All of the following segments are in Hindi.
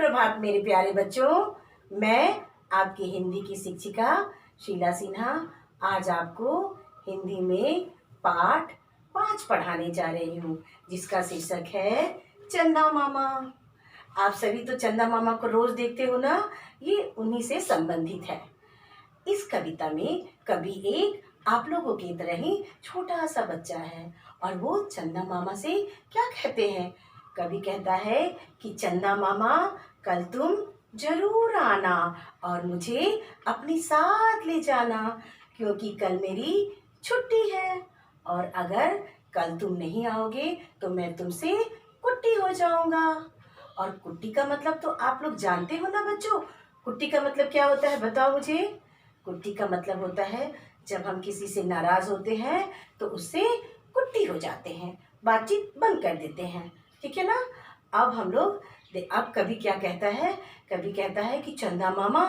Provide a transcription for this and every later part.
सुप्रभात मेरे प्यारे बच्चों। मैं आपकी हिंदी की शिक्षिका शीला सिन्हा आज आपको हिंदी में पाठ 5 पढ़ाने जा रही हूँ, जिसका शीर्षक है चंदा मामा। आप सभी तो चंदा मामा को रोज देखते हो ना, ये उन्हीं से संबंधित है। इस कविता में कवि एक आप लोगों की तरह ही छोटा सा बच्चा है और वो चंदा मामा से क्या कहते हैं। कवि कहता है कि चंदा मामा कल तुम जरूर आना और मुझे अपने साथ ले जाना, क्योंकि कल मेरी छुट्टी है और अगर कल तुम नहीं आओगे तो मैं तुमसे कुट्टी हो जाऊंगा। और कुट्टी का मतलब तो आप लोग जानते हो ना बच्चों। कुट्टी का मतलब क्या होता है बताओ मुझे। कुट्टी का मतलब होता है जब हम किसी से नाराज होते हैं तो उससे कुट्टी हो जाते हैं, बातचीत बंद कर देते हैं, ठीक है ना। अब हम लोग अब कवि क्या कहता है, कवि कहता है कि चंदा मामा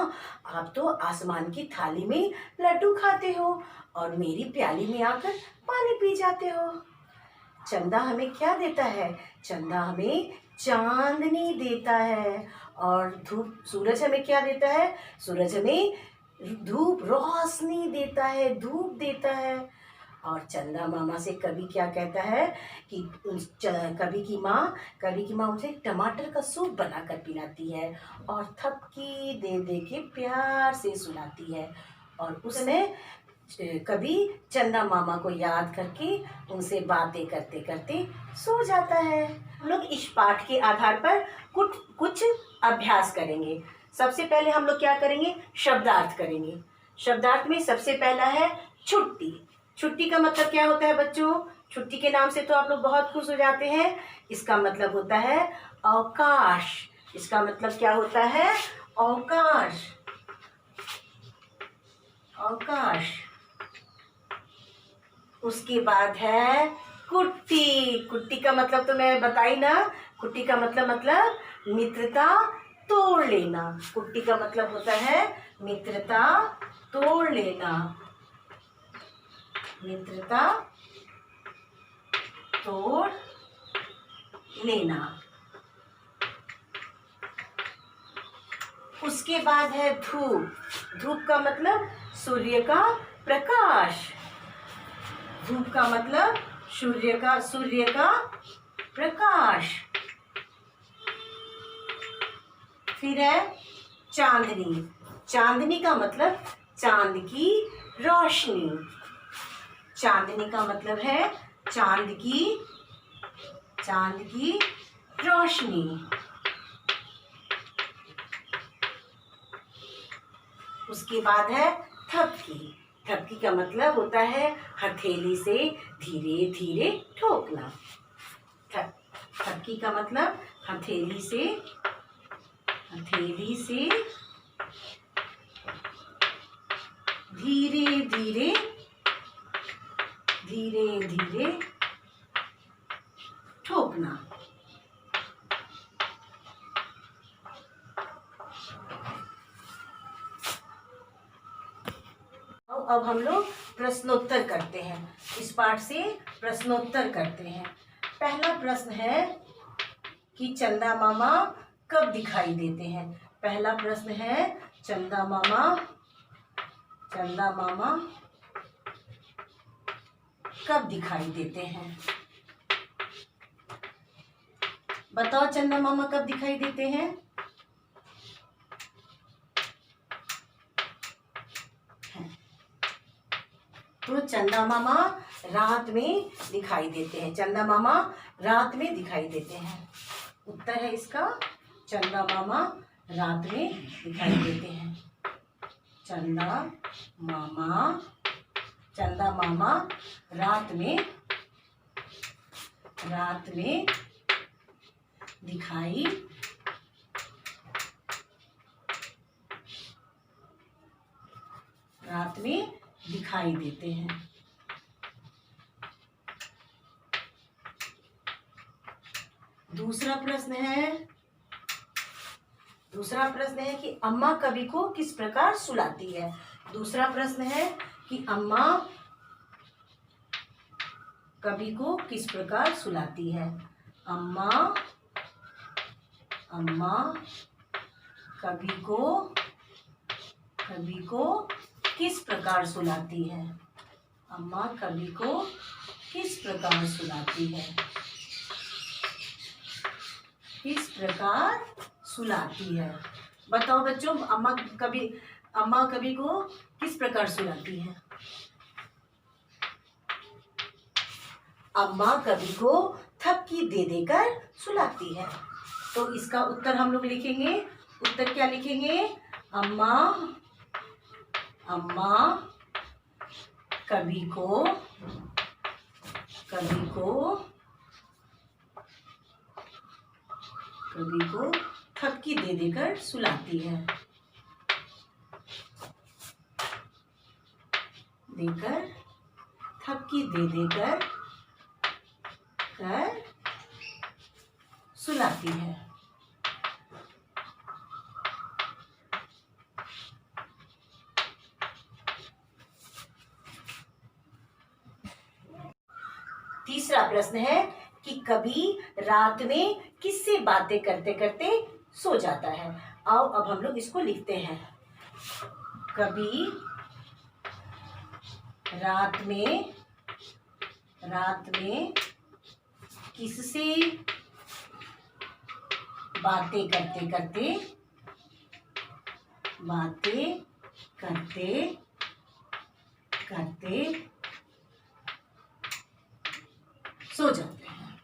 आप तो आसमान की थाली में लड्डू खाते हो और मेरी प्याली में आकर पानी पी जाते हो। चंदा हमें क्या देता है, चंदा हमें चांदनी देता है और धूप सूरज हमें क्या देता है, सूरज हमें धूप रोशनी देता है, धूप देता है। और चंदा मामा से कवि क्या कहता है कि कवि की माँ उसे टमाटर का सूप बनाकर पिलाती है और थपकी दे दे के प्यार से सुलाती है। और उसने कभी चंदा मामा को याद करके उनसे बातें करते करते सो जाता है। हम लोग इस पाठ के आधार पर कुछ अभ्यास करेंगे। सबसे पहले हम लोग क्या करेंगे, शब्दार्थ करेंगे। शब्दार्थ में सबसे पहला है छुट्टी। छुट्टी का मतलब क्या होता है बच्चों। छुट्टी के नाम से तो आप लोग बहुत खुश हो जाते हैं। इसका मतलब होता है अवकाश। इसका मतलब क्या होता है, अवकाश, अवकाश। उसके बाद है कुट्टी। कुट्टी का मतलब तो मैं बताई ना, कुट्टी का मतलब मित्रता तोड़ लेना। कुट्टी का मतलब होता है मित्रता तोड़ लेना, मित्रता तोड़ लेना। उसके बाद है धूप। धूप का मतलब सूर्य का प्रकाश। धूप का मतलब सूर्य का प्रकाश। फिर है चांदनी। चांदनी का मतलब चांद की रोशनी। चांदनी का मतलब है चांद की रोशनी। उसके बाद है थपकी। थपकी का मतलब होता है हथेली से धीरे धीरे ठोकना। थपकी का मतलब हथेली से धीरे धीरे ठोकना। अब हम लोग प्रश्नोत्तर करते हैं। इस पाठ से प्रश्नोत्तर करते हैं। पहला प्रश्न है कि चंदा मामा कब दिखाई देते हैं। पहला प्रश्न है चंदा मामा कब दिखाई देते हैं। बताओ चंदा मामा कब दिखाई देते हैं। तो चंदा मामा रात में दिखाई देते हैं। चंदा मामा रात में दिखाई देते हैं। उत्तर है इसका चंदा मामा रात में दिखाई देते हैं। चंदा मामा रात में दिखाई देते हैं। दूसरा प्रश्न है कि अम्मा कवि को किस प्रकार सुलाती है। दूसरा प्रश्न है कि अम्मा कवि को किस प्रकार सुलाती है। अम्मा कभी को किस प्रकार सुलाती है? अम्मा कभी को किस प्रकार सुलाती है? किस प्रकार सुलाती है? बताओ बच्चों, अम्मा कभी को किस प्रकार सुलाती है? अम्मा कभी को थपकी दे देकर सुलाती है। तो इसका उत्तर हम लोग लिखेंगे। उत्तर क्या लिखेंगे? अम्मा कभी को थपकी दे देकर सुलाती है। थपकी दे देकर सुलाती है। तीसरा प्रश्न है कि कभी रात में किससे बातें करते करते सो जाता है? आओ अब हम लोग इसको लिखते हैं। कभी रात में किससे बातें करते सो जाते हैं।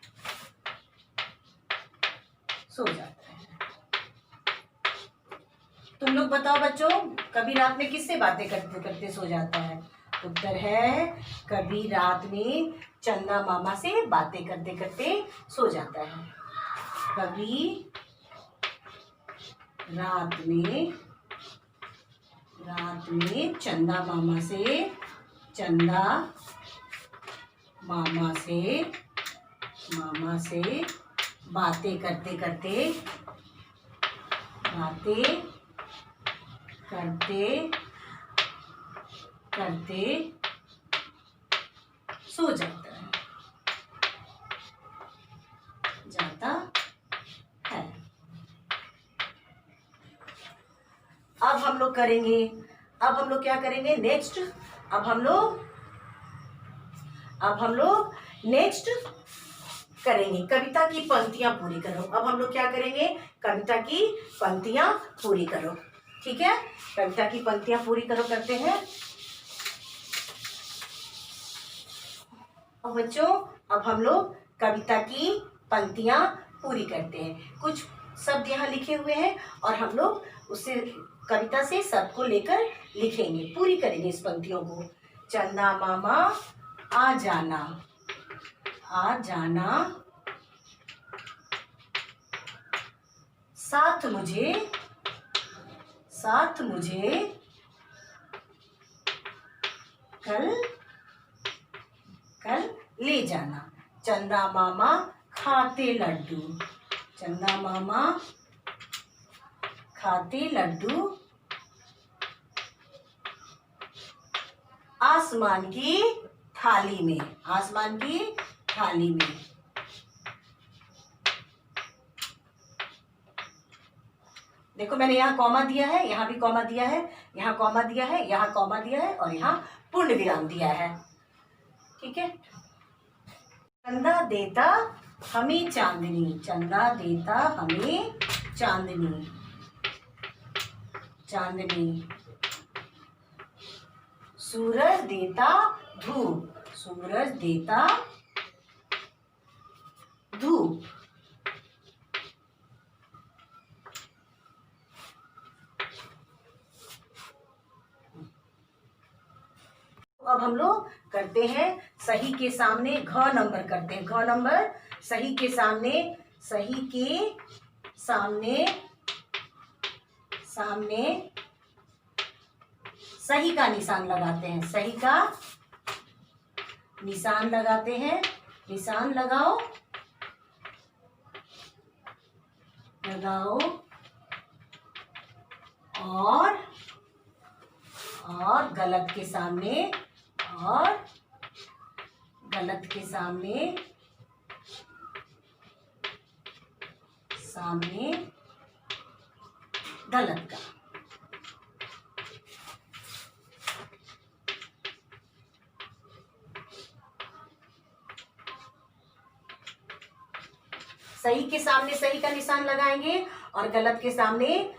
तुम लोग बताओ बच्चों, कभी रात में किससे बातें करते करते सो जाता है? उत्तर है कभी रात में चंदा मामा से बातें करते करते सो जाता है। कभी रात में चंदा मामा से बातें करते सो जाता है। अब हम लोग क्या करेंगे नेक्स्ट? अब हम लोग नेक्स्ट करेंगे कविता की पंक्तियां पूरी करो। अब हम लोग क्या करेंगे? कविता की पंक्तियां पूरी करो। ठीक है, कविता की पंक्तियां पूरी करो करते हैं। बच्चों, अब हम लोग कविता की पंक्तियां पूरी करते हैं। कुछ शब्द यहाँ लिखे हुए हैं और हम लोग उससे कविता से शब्द को लेकर लिखेंगे, पूरी करेंगे इस पंक्तियों को। चंदा मामा आ जाना, साथ मुझे कल ले जाना। चंदा मामा खाते लड्डू आसमान की थाली में। देखो मैंने यहाँ कॉमा दिया है, यहाँ भी कॉमा दिया है, यहाँ कॉमा दिया है, यहाँ कॉमा दिया है और यहाँ पूर्ण विराम दिया है। ठीक है। चंदा देता हमें चांदनी, सूरज देता धूप, अब हम लोग करते हैं सही के सामने घ नंबर करते हैं। घ नंबर सही के सामने सही का निशान लगाते हैं। सही का निशान लगाते हैं। निशान लगाओ और गलत के सामने गलत का। सही के सामने सही का निशान लगाएंगे और गलत के सामने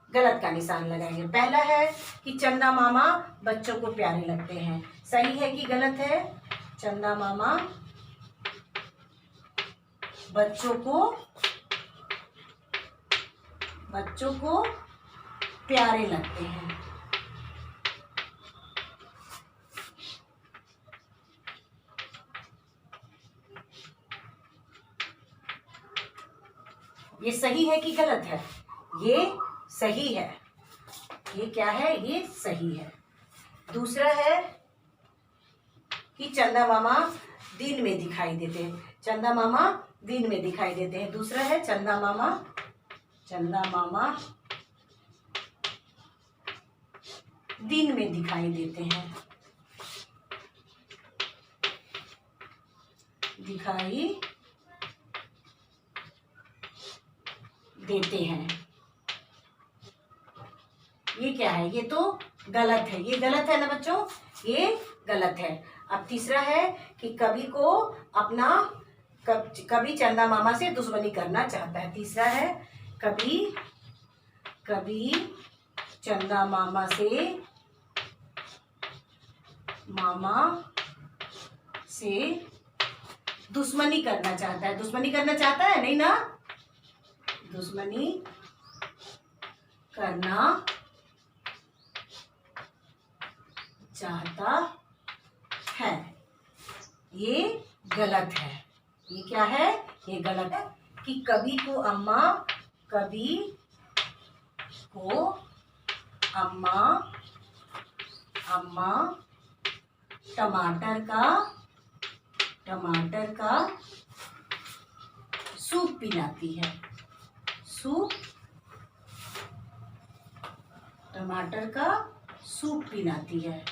गलत का निशान लगाएंगे। पहला है कि चंदा मामा बच्चों को प्यारे लगते हैं। सही है कि गलत है? चंदा मामा बच्चों को प्यारे लगते हैं। ये सही है कि गलत है? ये सही है। ये क्या है? ये सही है। दूसरा है कि चंदा मामा दिन में दिखाई देते हैं। चंदा मामा दिन में दिखाई देते हैं। दूसरा है चंदा मामा दिन में दिखाई देते हैं। दिखाई देते हैं। ये क्या है? ये तो गलत है। ये गलत है ना बच्चों? ये गलत है। अब तीसरा है कि कभी चंदा मामा से दुश्मनी करना चाहता है। तीसरा है कभी चंदा मामा से दुश्मनी करना चाहता है। दुश्मनी करना चाहता है नहीं ना? दुश्मनी करना चाहता है। ये गलत है। ये क्या है? ये गलत है कि कभी को अम्मा टमाटर का सूप पिलाती है। टमाटर का सूप पिलाती है।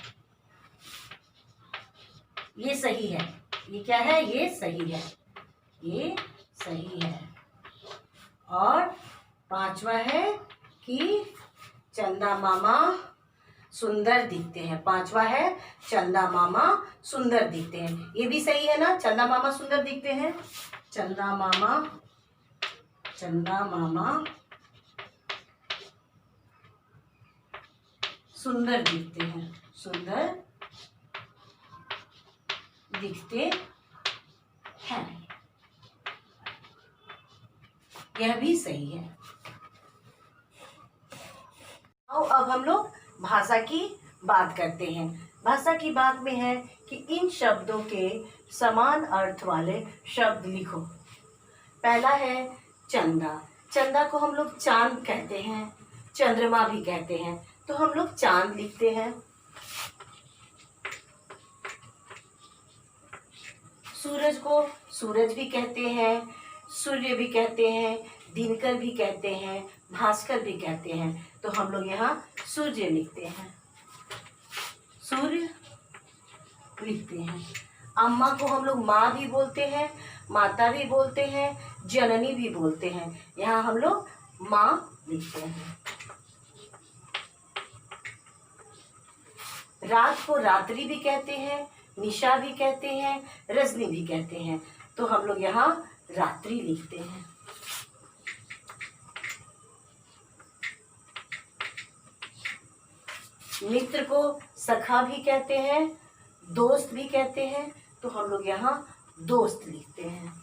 ये सही है। ये क्या है? ये सही है। ये सही है। और पांचवा है कि चंदा मामा सुंदर दिखते हैं। पांचवा है चंदा मामा सुंदर दिखते हैं। ये भी सही है ना? चंदा मामा सुंदर दिखते हैं। चंदा मामा सुंदर दिखते हैं। सुंदर दिखते हैं। यह भी सही है। आओ अब हम लोग भाषा की बात करते हैं। भाषा की बात में है कि इन शब्दों के समान अर्थ वाले शब्द लिखो। पहला है चंदा। चंदा को हम लोग चांद कहते हैं, चंद्रमा भी कहते हैं, तो हम लोग चांद लिखते हैं। सूरज को सूरज भी कहते हैं, सूर्य भी कहते हैं, दिनकर भी कहते हैं, भास्कर भी कहते हैं, तो हम लोग यहाँ सूर्य लिखते हैं। सूर्य लिखते हैं। अम्मा को हम लोग माँ भी बोलते हैं, माता भी बोलते हैं, जननी भी बोलते हैं, यहाँ हम लोग माँ लिखते हैं। रात को रात्रि भी कहते हैं, निशा भी कहते हैं, रजनी भी कहते हैं, तो हम लोग यहाँ रात्रि लिखते हैं। मित्र को सखा भी कहते हैं, दोस्त भी कहते हैं, तो हम लोग यहाँ दोस्त लिखते हैं।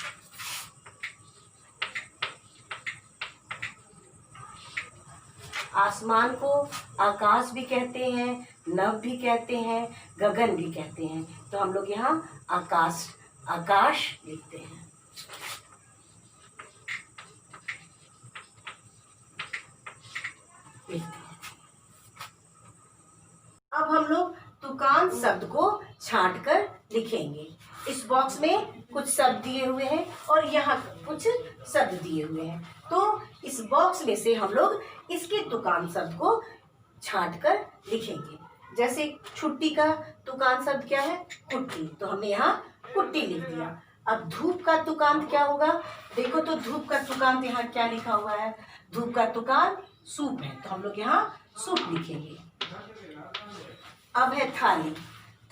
आसमान को आकाश भी कहते हैं, नभ भी कहते हैं, गगन भी कहते हैं, तो हम लोग यहाँ आकाश लिखते हैं। अब हम लोग तुकान शब्द को छांट कर लिखेंगे। इस बॉक्स में कुछ शब्द दिए हुए हैं और यहाँ कुछ शब्द दिए हुए हैं, तो इस बॉक्स में से हम लोग इसके तुकान शब्द को छांट कर लिखेंगे। जैसे छुट्टी का तुकान शब्द क्या है? कुट्टी, तो हमने यहाँ कुट्टी लिख दिया। अब धूप का तुकांत क्या होगा? देखो तो धूप का तुकांत यहाँ क्या लिखा हुआ है? धूप का तुकांत सूप है, तो हम लोग यहाँ सूप लिखेंगे। अब है थाली।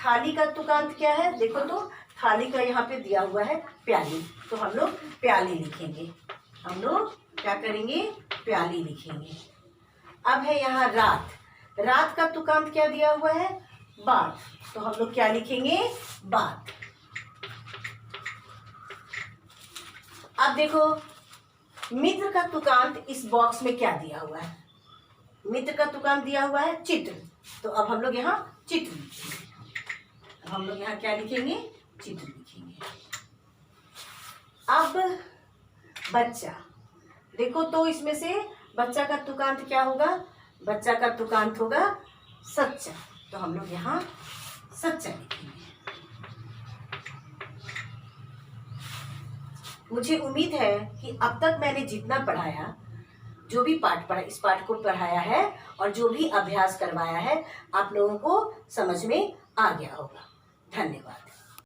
थाली का तुकांत क्या है? देखो तो थाली का यहाँ पे दिया हुआ है प्याली, तो हम लोग प्याली लिखेंगे। हम लोग क्या करेंगे? प्याली लिखेंगे। अब है यहाँ रात। रात का तुकांत क्या दिया हुआ है? बात, तो हम लोग क्या लिखेंगे? बात। अब देखो मित्र का तुकांत इस बॉक्स में क्या दिया हुआ है? मित्र का तुकांत दिया हुआ है चित्र, तो अब हम लोग यहाँ चित्र लिखेंगे। अब हम लोग यहाँ क्या लिखेंगे? चित्र लिखेंगे। अब बच्चा। देखो तो इसमें से बच्चा का तुकांत क्या होगा? बच्चा का तुकांत होगा सच्चा, तो हम लोग यहाँ सच्चा लिखेंगे। मुझे उम्मीद है कि अब तक मैंने जितना पढ़ाया, जो भी पाठ पढ़ा, इस पाठ को पढ़ाया है और जो भी अभ्यास करवाया है, आप लोगों को समझ में आ गया होगा। धन्यवाद।